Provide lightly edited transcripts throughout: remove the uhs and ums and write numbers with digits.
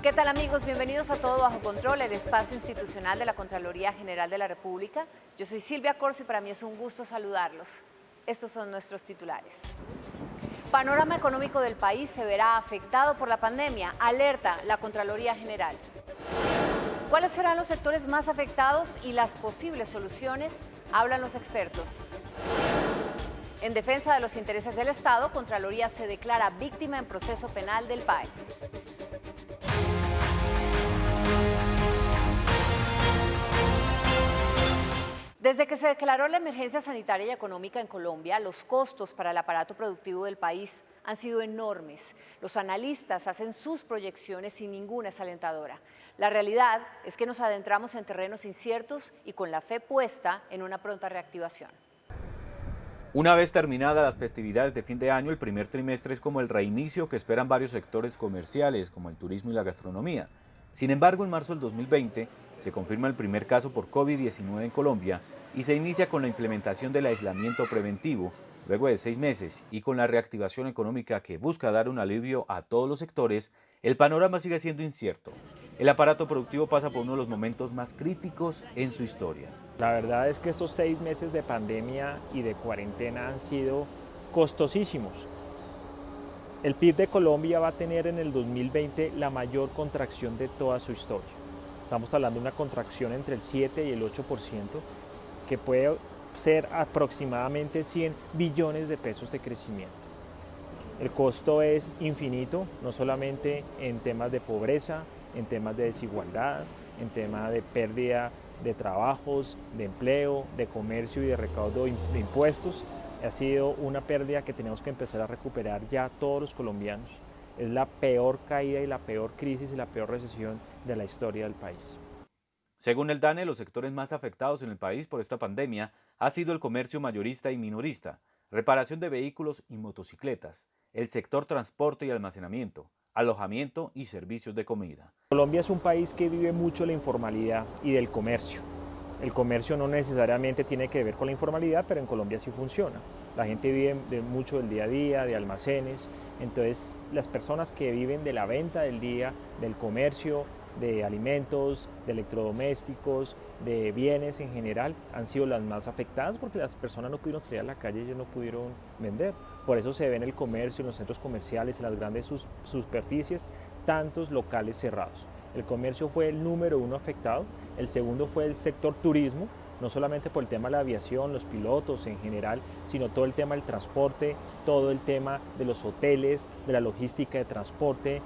¿Qué tal, amigos? Bienvenidos a Todo Bajo Control, el espacio institucional de la Contraloría General de la República. Yo soy Silvia Corso y para mí es un gusto saludarlos. Estos son nuestros titulares. Panorama económico del país se verá afectado por la pandemia, alerta la Contraloría General. ¿Cuáles serán los sectores más afectados y las posibles soluciones? Hablan los expertos. En defensa de los intereses del Estado, Contraloría se declara víctima en proceso penal del PAE. Desde que se declaró la emergencia sanitaria y económica en Colombia, los costos para el aparato productivo del país han sido enormes. Los analistas hacen sus proyecciones y ninguna es alentadora. La realidad es que nos adentramos en terrenos inciertos y con la fe puesta en una pronta reactivación. Una vez terminadas las festividades de fin de año, el primer trimestre es como el reinicio que esperan varios sectores comerciales, como el turismo y la gastronomía. Sin embargo, en marzo del 2020 se confirma el primer caso por COVID-19 en Colombia y se inicia con la implementación del aislamiento preventivo, luego de 6 meses, y con la reactivación económica que busca dar un alivio a todos los sectores, el panorama sigue siendo incierto. El aparato productivo pasa por uno de los momentos más críticos en su historia. La verdad es que estos 6 meses de pandemia y de cuarentena han sido costosísimos. El PIB de Colombia va a tener en el 2020 la mayor contracción de toda su historia. Estamos hablando de una contracción entre el 7 y el 8%, que puede ser aproximadamente 100 billones de pesos de crecimiento. El costo es infinito, no solamente en temas de pobreza, en temas de desigualdad, en temas de pérdida de trabajos, de empleo, de comercio y de recaudo de impuestos. Ha sido una pérdida que tenemos que empezar a recuperar ya todos los colombianos. Es la peor caída y la peor crisis y la peor recesión de la historia del país. Según el DANE, los sectores más afectados en el país por esta pandemia ha sido el comercio mayorista y minorista, reparación de vehículos y motocicletas, el sector transporte y almacenamiento, alojamiento y servicios de comida. Colombia es un país que vive mucho la informalidad y del comercio. El comercio no necesariamente tiene que ver con la informalidad, pero en Colombia sí funciona. La gente vive mucho del día a día, de almacenes. Entonces, las personas que viven de la venta del día, del comercio, de alimentos, de electrodomésticos, de bienes en general, han sido las más afectadas porque las personas no pudieron salir a la calle y ya no pudieron vender. Por eso se ve en el comercio, en los centros comerciales, en las grandes superficies, tantos locales cerrados. El comercio fue el número 1 afectado, el segundo fue el sector turismo, no solamente por el tema de la aviación, los pilotos en general, sino todo el tema del transporte, todo el tema de los hoteles, de la logística de transporte,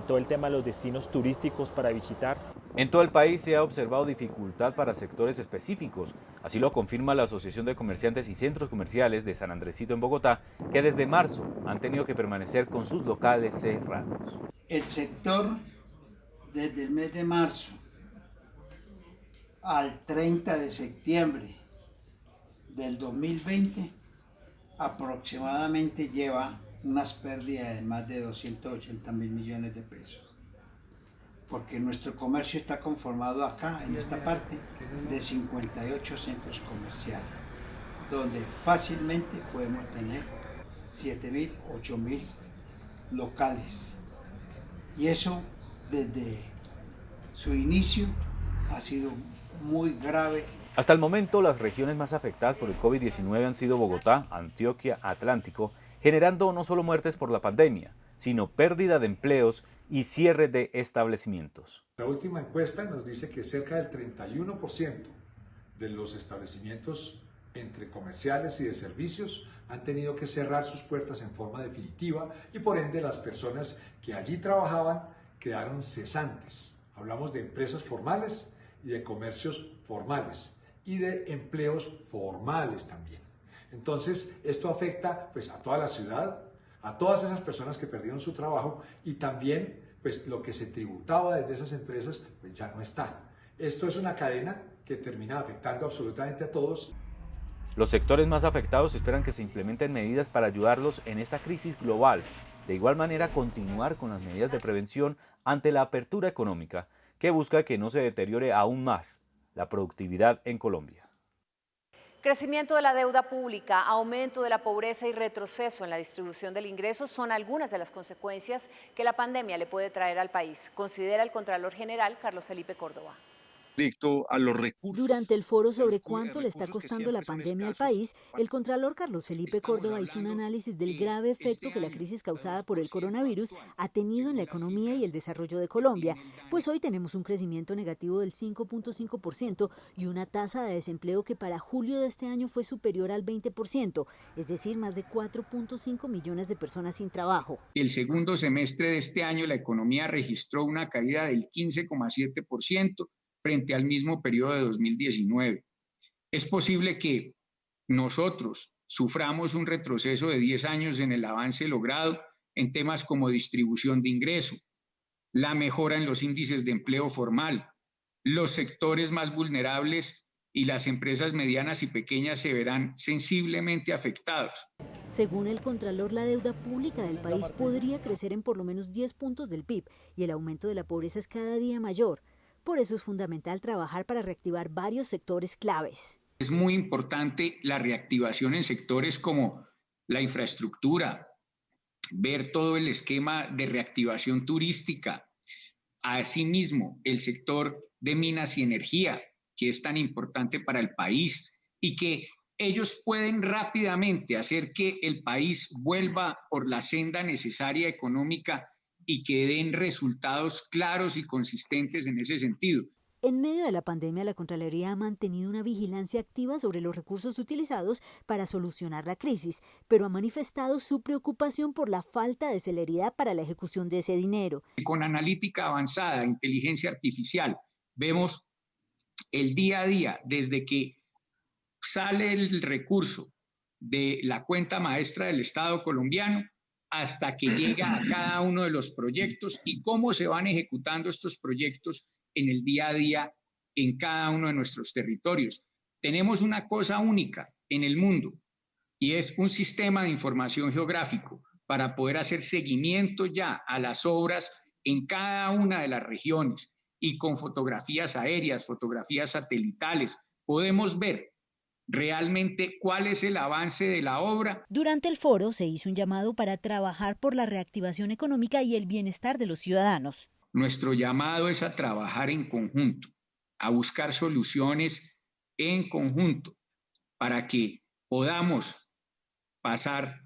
todo el tema de los destinos turísticos para visitar. En todo el país se ha observado dificultad para sectores específicos, así lo confirma la Asociación de Comerciantes y Centros Comerciales de San Andresito en Bogotá, que desde marzo han tenido que permanecer con sus locales cerrados. El sector desde el mes de marzo al 30 de septiembre del 2020 aproximadamente lleva unas pérdidas de más de 280.000 millones de pesos. Porque nuestro comercio está conformado acá, en esta parte, de 58 centros comerciales, donde fácilmente podemos tener 7.000, 8.000 locales. Y eso, desde su inicio, ha sido muy grave. Hasta el momento, las regiones más afectadas por el COVID-19 han sido Bogotá, Antioquia, Atlántico, generando no solo muertes por la pandemia, sino pérdida de empleos y cierre de establecimientos. La última encuesta nos dice que cerca del 31% de los establecimientos entre comerciales y de servicios han tenido que cerrar sus puertas en forma definitiva y por ende las personas que allí trabajaban quedaron cesantes. Hablamos de empresas formales y de comercios formales y de empleos formales también. Entonces esto afecta pues, a toda la ciudad, a todas esas personas que perdieron su trabajo y también pues, lo que se tributaba desde esas empresas pues, ya no está. Esto es una cadena que termina afectando absolutamente a todos. Los sectores más afectados esperan que se implementen medidas para ayudarlos en esta crisis global. De igual manera, continuar con las medidas de prevención ante la apertura económica, que busca que no se deteriore aún más la productividad en Colombia. Crecimiento de la deuda pública, aumento de la pobreza y retroceso en la distribución del ingreso son algunas de las consecuencias que la pandemia le puede traer al país, considera el Contralor General Carlos Felipe Córdoba. A los recursos. Durante el foro sobre cuánto le está costando la pandemia al país, el Contralor Carlos Felipe Córdoba hizo un análisis del grave efecto que la crisis causada por el coronavirus ha tenido en la economía y el desarrollo de Colombia, pues hoy tenemos un crecimiento negativo del 5.5% y una tasa de desempleo que para julio de este año fue superior al 20%, es decir, más de 4.5 millones de personas sin trabajo. El segundo semestre de este año la economía registró una caída del 15,7%, frente al mismo periodo de 2019. Es posible que nosotros suframos un retroceso de 10 años en el avance logrado en temas como distribución de ingreso, la mejora en los índices de empleo formal, los sectores más vulnerables y las empresas medianas y pequeñas se verán sensiblemente afectados. Según el Contralor, la deuda pública del país podría crecer en por lo menos 10 puntos del PIB y el aumento de la pobreza es cada día mayor. Por eso es fundamental trabajar para reactivar varios sectores claves. Es muy importante la reactivación en sectores como la infraestructura, ver todo el esquema de reactivación turística, asimismo el sector de minas y energía, que es tan importante para el país y que ellos pueden rápidamente hacer que el país vuelva por la senda necesaria económica y que den resultados claros y consistentes en ese sentido. En medio de la pandemia, la Contraloría ha mantenido una vigilancia activa sobre los recursos utilizados para solucionar la crisis, pero ha manifestado su preocupación por la falta de celeridad para la ejecución de ese dinero. Con analítica avanzada, inteligencia artificial, vemos el día a día, desde que sale el recurso de la cuenta maestra del Estado colombiano, hasta que llega a cada uno de los proyectos y cómo se van ejecutando estos proyectos en el día a día en cada uno de nuestros territorios. Tenemos una cosa única en el mundo y es un sistema de información geográfico para poder hacer seguimiento ya a las obras en cada una de las regiones y con fotografías aéreas, fotografías satelitales, podemos ver realmente cuál es el avance de la obra. Durante el foro se hizo un llamado para trabajar por la reactivación económica y el bienestar de los ciudadanos. Nuestro llamado es a trabajar en conjunto, a buscar soluciones en conjunto para que podamos pasar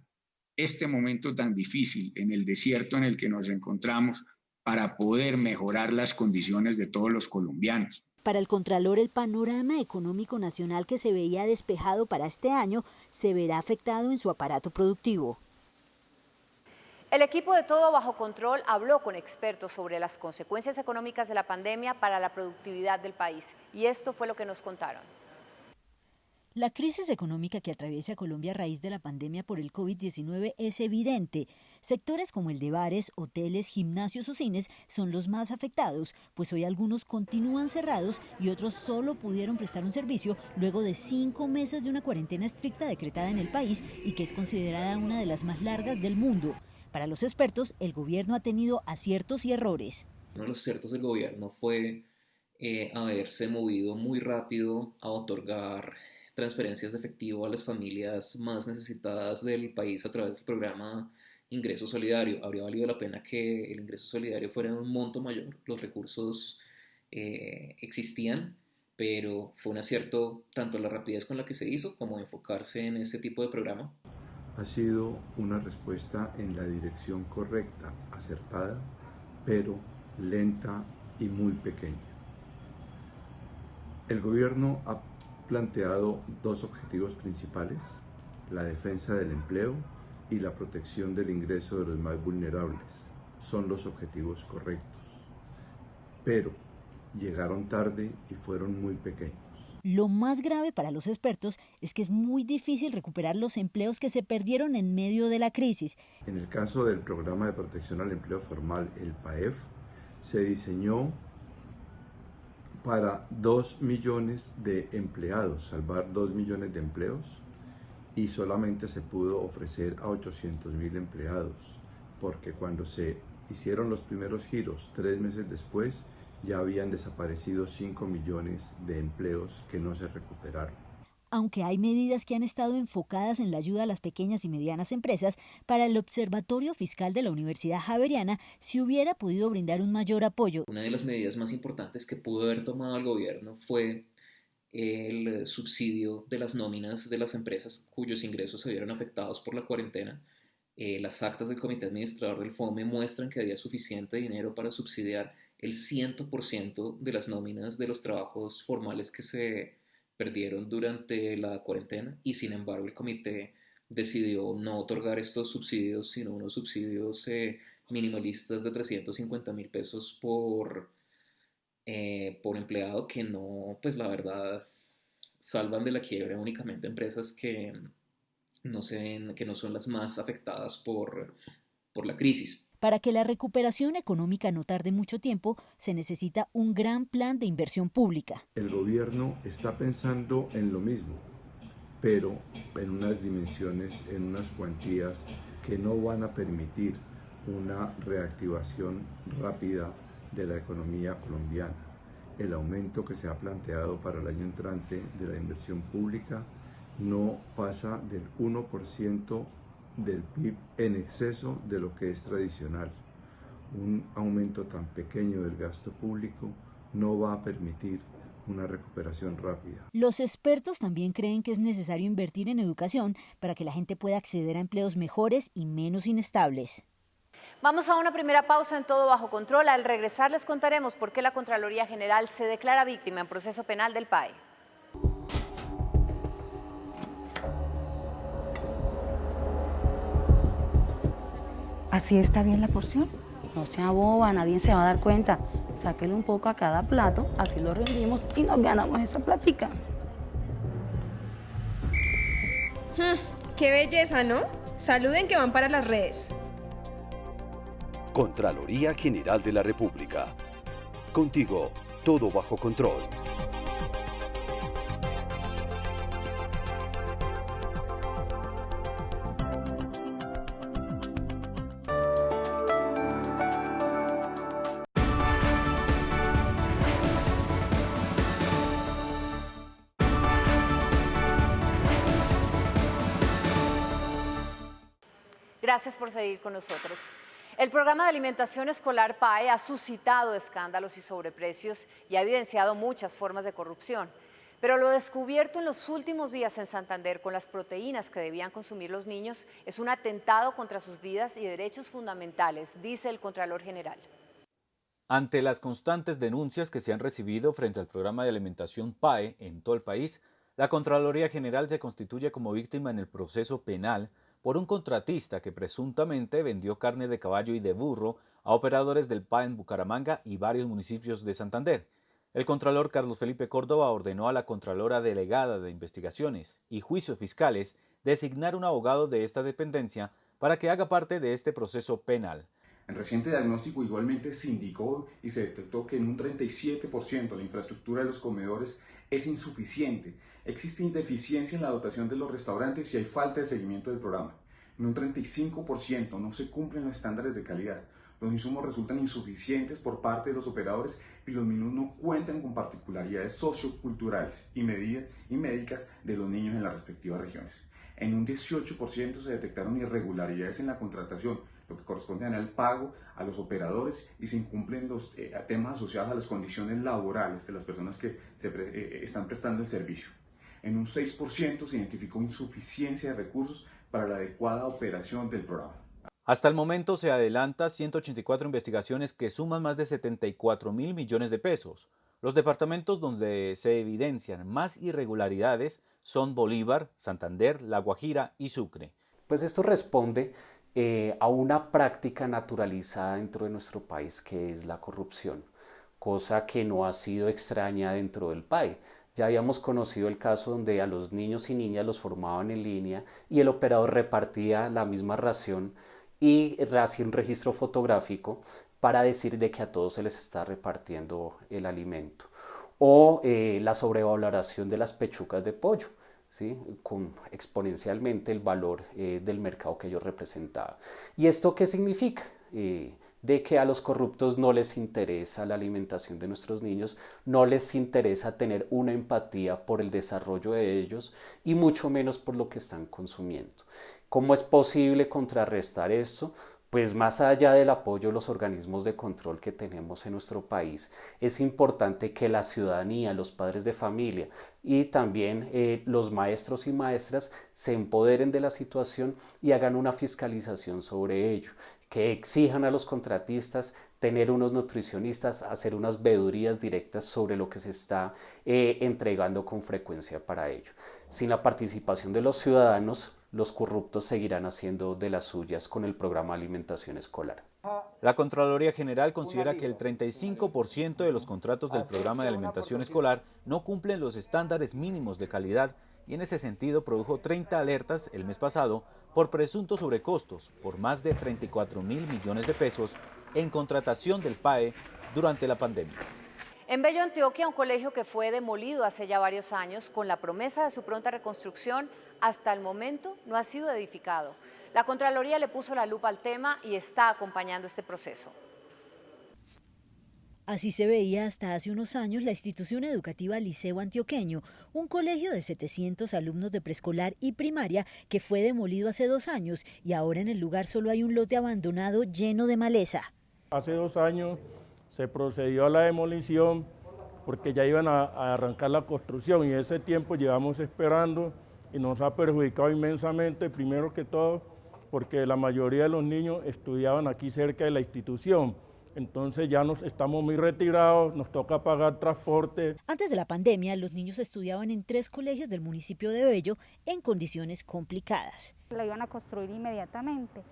este momento tan difícil en el desierto en el que nos encontramos para poder mejorar las condiciones de todos los colombianos. Para el Contralor, el panorama económico nacional que se veía despejado para este año se verá afectado en su aparato productivo. El equipo de Todo Bajo Control habló con expertos sobre las consecuencias económicas de la pandemia para la productividad del país. Y esto fue lo que nos contaron. La crisis económica que atraviesa Colombia a raíz de la pandemia por el COVID-19 es evidente. Sectores como el de bares, hoteles, gimnasios o cines son los más afectados, pues hoy algunos continúan cerrados y otros solo pudieron prestar un servicio luego de 5 meses de una cuarentena estricta decretada en el país y que es considerada una de las más largas del mundo. Para los expertos, el gobierno ha tenido aciertos y errores. Uno de los aciertos del gobierno fue haberse movido muy rápido a otorgar transferencias de efectivo a las familias más necesitadas del país a través del programa Ingreso Solidario. Habría valido la pena que el ingreso solidario fuera en un monto mayor. Los recursos existían, pero fue un acierto tanto la rapidez con la que se hizo como enfocarse en ese tipo de programa. Ha sido una respuesta en la dirección correcta, acertada, pero lenta y muy pequeña. El gobierno ha planteado 2 objetivos principales: la defensa del empleo y la protección del ingreso de los más vulnerables. Son los objetivos correctos, pero llegaron tarde y fueron muy pequeños. Lo más grave para los expertos es que es muy difícil recuperar los empleos que se perdieron en medio de la crisis. En el caso del Programa de Protección al Empleo Formal, el PAEF, se diseñó para 2 millones de empleados, salvar 2 millones de empleos, y solamente se pudo ofrecer a 800.000 empleados, porque cuando se hicieron los primeros giros 3 meses después, ya habían desaparecido 5 millones de empleos que no se recuperaron. Aunque hay medidas que han estado enfocadas en la ayuda a las pequeñas y medianas empresas, para el Observatorio Fiscal de la Universidad Javeriana se hubiera podido brindar un mayor apoyo. Una de las medidas más importantes que pudo haber tomado el gobierno fue el subsidio de las nóminas de las empresas cuyos ingresos se vieron afectados por la cuarentena. Las actas del comité administrador del FOME muestran que había suficiente dinero para subsidiar el 100% de las nóminas de los trabajos formales que se perdieron durante la cuarentena, y sin embargo el comité decidió no otorgar estos subsidios, sino unos subsidios minimalistas de 350.000 pesos por empleado, que no, pues la verdad, salvan de la quiebra únicamente empresas que no son las más afectadas por la crisis. Para que la recuperación económica no tarde mucho tiempo, se necesita un gran plan de inversión pública. El gobierno está pensando en lo mismo, pero en unas dimensiones, en unas cuantías que no van a permitir una reactivación rápida de la economía colombiana. El aumento que se ha planteado para el año entrante de la inversión pública no pasa del 1% del PIB, en exceso de lo que es tradicional. Un aumento tan pequeño del gasto público no va a permitir una recuperación rápida. Los expertos también creen que es necesario invertir en educación para que la gente pueda acceder a empleos mejores y menos inestables. Vamos a una primera pausa en Todo Bajo Control. Al regresar les contaremos por qué la Contraloría General se declara víctima en proceso penal del PAE. ¿Así está bien la porción? No sea boba, nadie se va a dar cuenta. Sáquele un poco a cada plato, así lo rendimos y nos ganamos esa plática. ¡Qué belleza!, ¿no? Saluden que van para las redes. Contraloría General de la República. Contigo, todo bajo control. Gracias por seguir con nosotros. El programa de alimentación escolar PAE ha suscitado escándalos y sobreprecios y ha evidenciado muchas formas de corrupción. Pero lo descubierto en los últimos días en Santander con las proteínas que debían consumir los niños es un atentado contra sus vidas y derechos fundamentales, dice el Contralor General. Ante las constantes denuncias que se han recibido frente al programa de alimentación PAE en todo el país, la Contraloría General se constituye como víctima en el proceso penal por un contratista que presuntamente vendió carne de caballo y de burro a operadores del PAE en Bucaramanga y varios municipios de Santander. El Contralor Carlos Felipe Córdoba ordenó a la Contralora Delegada de Investigaciones y Juicios Fiscales designar un abogado de esta dependencia para que haga parte de este proceso penal. En reciente diagnóstico igualmente se indicó y se detectó que en un 37% la infraestructura de los comedores es insuficiente. Existe deficiencia en la dotación de los restaurantes y hay falta de seguimiento del programa. En un 35% no se cumplen los estándares de calidad. Los insumos resultan insuficientes por parte de los operadores y los menús no cuentan con particularidades socioculturales y médicas de los niños en las respectivas regiones. En un 18% se detectaron irregularidades en la contratación, lo que corresponde al pago a los operadores, y se incumplen los temas asociados a las condiciones laborales de las personas que están prestando el servicio. En un 6% se identificó insuficiencia de recursos para la adecuada operación del programa. Hasta el momento se adelanta 184 investigaciones que suman más de 74.000 millones de pesos. Los departamentos donde se evidencian más irregularidades son Bolívar, Santander, La Guajira y Sucre. Pues esto responde a una práctica naturalizada dentro de nuestro país, que es la corrupción, cosa que no ha sido extraña dentro del PAE. Ya habíamos conocido el caso donde a los niños y niñas los formaban en línea y el operador repartía la misma ración y hacía un registro fotográfico para decir de que a todos se les está repartiendo el alimento. O la sobrevaloración de las pechugas de pollo, ¿sí? Con exponencialmente el valor del mercado que ellos representaban. ¿Y esto qué significa? de que a los corruptos no les interesa la alimentación de nuestros niños, no les interesa tener una empatía por el desarrollo de ellos y mucho menos por lo que están consumiendo. ¿Cómo es posible contrarrestar esto? Pues más allá del apoyo de los organismos de control que tenemos en nuestro país, es importante que la ciudadanía, los padres de familia y también los maestros y maestras se empoderen de la situación y hagan una fiscalización sobre ello, que exijan a los contratistas tener unos nutricionistas, hacer unas veedurías directas sobre lo que se está entregando con frecuencia para ello. Sin la participación de los ciudadanos, los corruptos seguirán haciendo de las suyas con el programa de alimentación escolar. La Contraloría General considera que el 35% de los contratos del programa de alimentación escolar no cumplen los estándares mínimos de calidad y en ese sentido produjo 30 alertas el mes pasado por presuntos sobrecostos por más de 34.000 millones de pesos en contratación del PAE durante la pandemia. En Bello, Antioquia, un colegio que fue demolido hace ya varios años con la promesa de su pronta reconstrucción, hasta el momento no ha sido edificado. La Contraloría le puso la lupa al tema y está acompañando este proceso. Así se veía hasta hace unos años la institución educativa Liceo Antioqueño, un colegio de 700 alumnos de preescolar y primaria que fue demolido hace 2 años y ahora en el lugar solo hay un lote abandonado lleno de maleza. Hace 2 años se procedió a la demolición porque ya iban a arrancar la construcción y ese tiempo llevamos esperando y nos ha perjudicado inmensamente, primero que todo porque la mayoría de los niños estudiaban aquí cerca de la institución. Entonces ya estamos muy retirados, nos toca pagar transporte. Antes de la pandemia, los niños estudiaban en 3 colegios del municipio de Bello en condiciones complicadas. La iban a construir inmediatamente.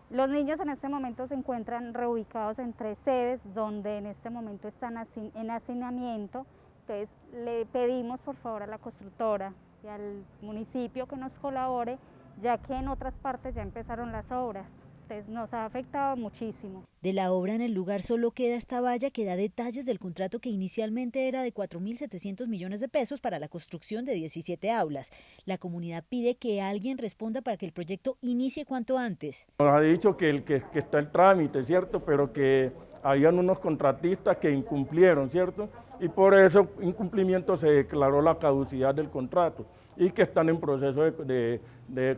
Los niños en este momento se encuentran reubicados en 3 sedes donde en este momento están en hacinamiento. Entonces le pedimos por favor a la constructora y al municipio que nos colabore, ya que en otras partes ya empezaron las obras. Entonces nos ha afectado muchísimo. De la obra en el lugar solo queda esta valla que da detalles del contrato que inicialmente era de 4.700 millones de pesos para la construcción de 17 aulas. La comunidad pide que alguien responda para que el proyecto inicie cuanto antes. Nos ha dicho que está el trámite, ¿cierto? Pero que habían unos contratistas que incumplieron, ¿cierto? Y por ese incumplimiento se declaró la caducidad del contrato y que están en proceso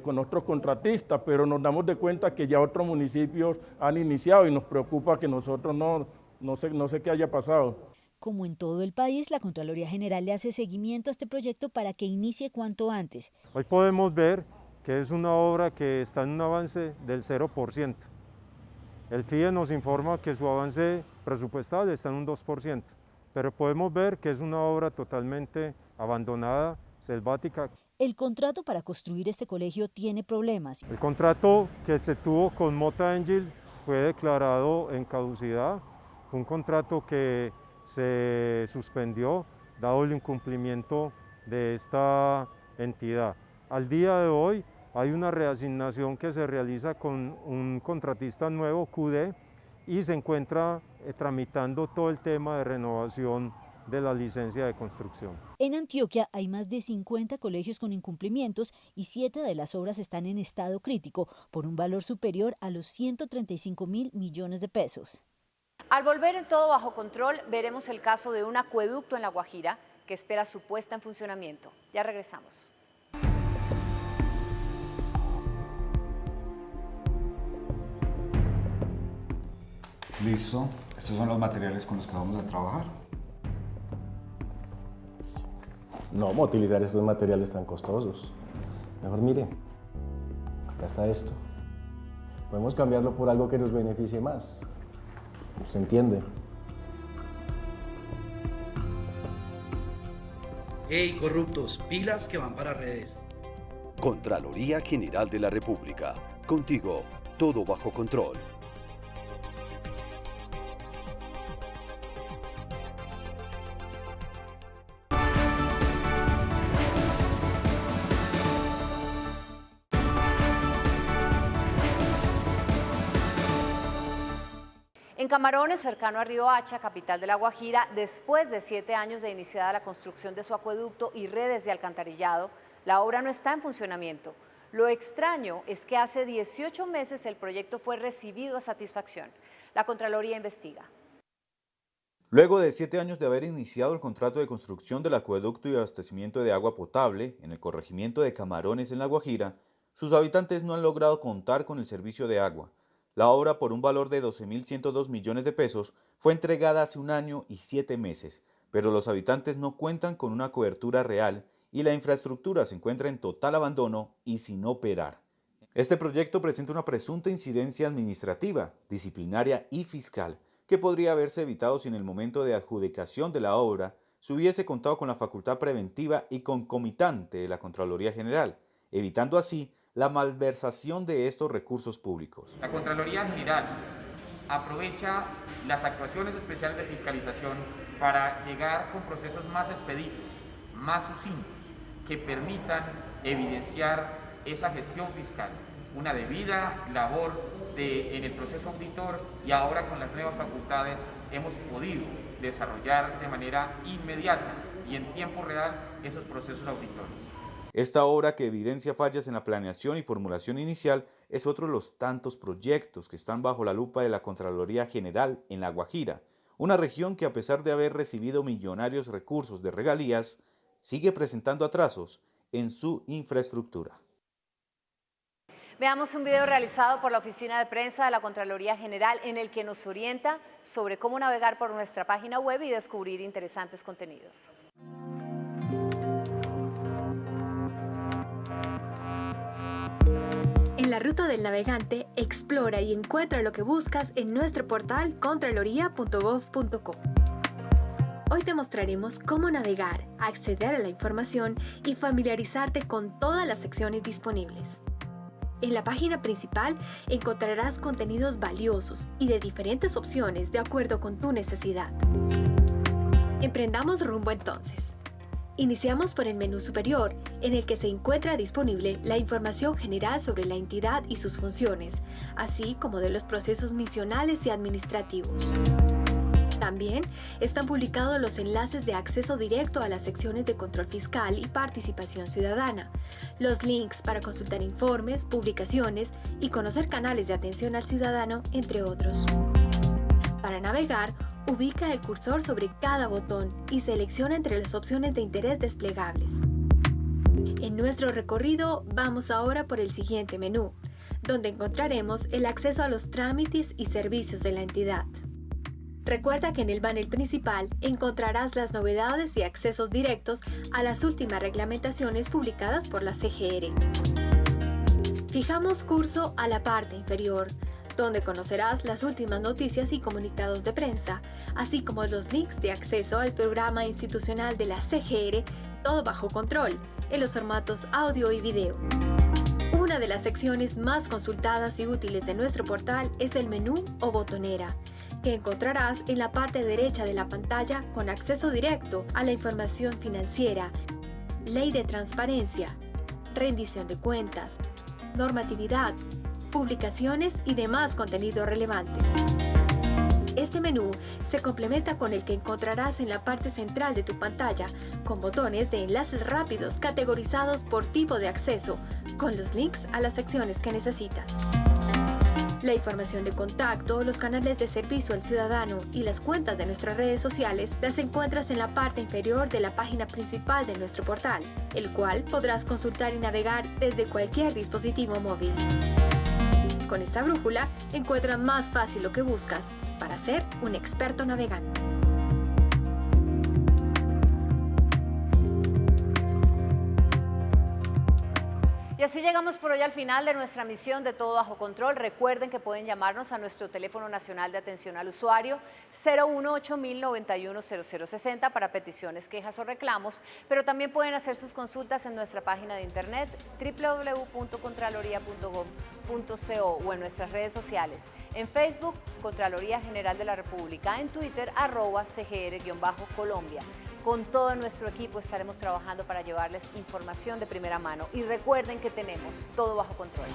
con otros contratistas, pero nos damos de cuenta que ya otros municipios han iniciado y nos preocupa que nosotros no sé qué haya pasado. Como en todo el país, la Contraloría General le hace seguimiento a este proyecto para que inicie cuanto antes. Hoy podemos ver que es una obra que está en un avance del 0%. El FIE nos informa que su avance presupuestal está en un 2%, pero podemos ver que es una obra totalmente abandonada, selvática. El contrato para construir este colegio tiene problemas. El contrato que se tuvo con Mota Angel fue declarado en caducidad. Fue un contrato que se suspendió dado el incumplimiento de esta entidad. Al día de hoy hay una reasignación que se realiza con un contratista nuevo, QD, y se encuentra tramitando todo el tema de renovación de la licencia de construcción. En Antioquia hay más de 50 colegios con incumplimientos y 7 de las obras están en estado crítico por un valor superior a los 135.000 millones de pesos. Al volver en todo bajo control, veremos el caso de un acueducto en La Guajira que espera su puesta en funcionamiento. Ya regresamos. Listo, estos son los materiales con los que vamos a trabajar. No vamos a utilizar estos materiales tan costosos. Mejor mire, acá está esto. Podemos cambiarlo por algo que nos beneficie más. ¿Se entiende? ¡Ey, corruptos! Pilas que van para redes. Contraloría General de la República. Contigo, todo bajo control. En Camarones, cercano a Riohacha, capital de La Guajira, después de 7 años de iniciada la construcción de su acueducto y redes de alcantarillado, la obra no está en funcionamiento. Lo extraño es que hace 18 meses el proyecto fue recibido a satisfacción. La Contraloría investiga. Luego de 7 años de haber iniciado el contrato de construcción del acueducto y abastecimiento de agua potable en el corregimiento de Camarones en La Guajira, sus habitantes no han logrado contar con el servicio de agua. La obra, por un valor de 12.102 millones de pesos, fue entregada hace 1 año y 7 meses, pero los habitantes no cuentan con una cobertura real y la infraestructura se encuentra en total abandono y sin operar. Este proyecto presenta una presunta incidencia administrativa, disciplinaria y fiscal, que podría haberse evitado si en el momento de adjudicación de la obra se hubiese contado con la facultad preventiva y concomitante de la Contraloría General, evitando así la malversación de estos recursos públicos. La Contraloría General aprovecha las actuaciones especiales de fiscalización para llegar con procesos más expeditos, más sucintos, que permitan evidenciar esa gestión fiscal, una debida labor en el proceso auditor, y ahora con las nuevas facultades hemos podido desarrollar de manera inmediata y en tiempo real esos procesos auditores. Esta obra, que evidencia fallas en la planeación y formulación inicial, es otro de los tantos proyectos que están bajo la lupa de la Contraloría General en La Guajira, una región que, a pesar de haber recibido millonarios recursos de regalías, sigue presentando atrasos en su infraestructura. Veamos un video realizado por la Oficina de Prensa de la Contraloría General en el que nos orienta sobre cómo navegar por nuestra página web y descubrir interesantes contenidos. En la ruta del navegante, explora y encuentra lo que buscas en nuestro portal contraloría.gov.co. Hoy te mostraremos cómo navegar, acceder a la información y familiarizarte con todas las secciones disponibles. En la página principal encontrarás contenidos valiosos y de diferentes opciones de acuerdo con tu necesidad. Emprendamos rumbo entonces. Iniciamos por el menú superior, en el que se encuentra disponible la información general sobre la entidad y sus funciones, así como de los procesos misionales y administrativos. También están publicados los enlaces de acceso directo a las secciones de control fiscal y participación ciudadana, los links para consultar informes, publicaciones y conocer canales de atención al ciudadano, entre otros. Para navegar, ubica el cursor sobre cada botón y selecciona entre las opciones de interés desplegables. En nuestro recorrido vamos ahora por el siguiente menú, donde encontraremos el acceso a los trámites y servicios de la entidad. Recuerda que en el panel principal encontrarás las novedades y accesos directos a las últimas reglamentaciones publicadas por la CGR. Fijamos curso a la parte inferior, donde conocerás las últimas noticias y comunicados de prensa, así como los links de acceso al programa institucional de la CGR, todo bajo control, en los formatos audio y video. Una de las secciones más consultadas y útiles de nuestro portal es el menú o botonera, que encontrarás en la parte derecha de la pantalla con acceso directo a la información financiera, ley de transparencia, rendición de cuentas, normatividad, publicaciones y demás contenido relevante. Este menú se complementa con el que encontrarás en la parte central de tu pantalla, con botones de enlaces rápidos categorizados por tipo de acceso, con los links a las secciones que necesitas. La información de contacto, los canales de servicio al ciudadano y las cuentas de nuestras redes sociales las encuentras en la parte inferior de la página principal de nuestro portal, el cual podrás consultar y navegar desde cualquier dispositivo móvil. Con esta brújula encuentras más fácil lo que buscas para ser un experto navegante. Y así llegamos por hoy al final de nuestra misión de Todo Bajo Control. Recuerden que pueden llamarnos a nuestro teléfono nacional de atención al usuario 018-091-0060 para peticiones, quejas o reclamos, pero también pueden hacer sus consultas en nuestra página de internet www.contraloría.gov.co o en nuestras redes sociales, en Facebook, Contraloría General de la República, en Twitter, @CGR-Colombia. Con todo nuestro equipo estaremos trabajando para llevarles información de primera mano. Y recuerden que tenemos todo bajo control.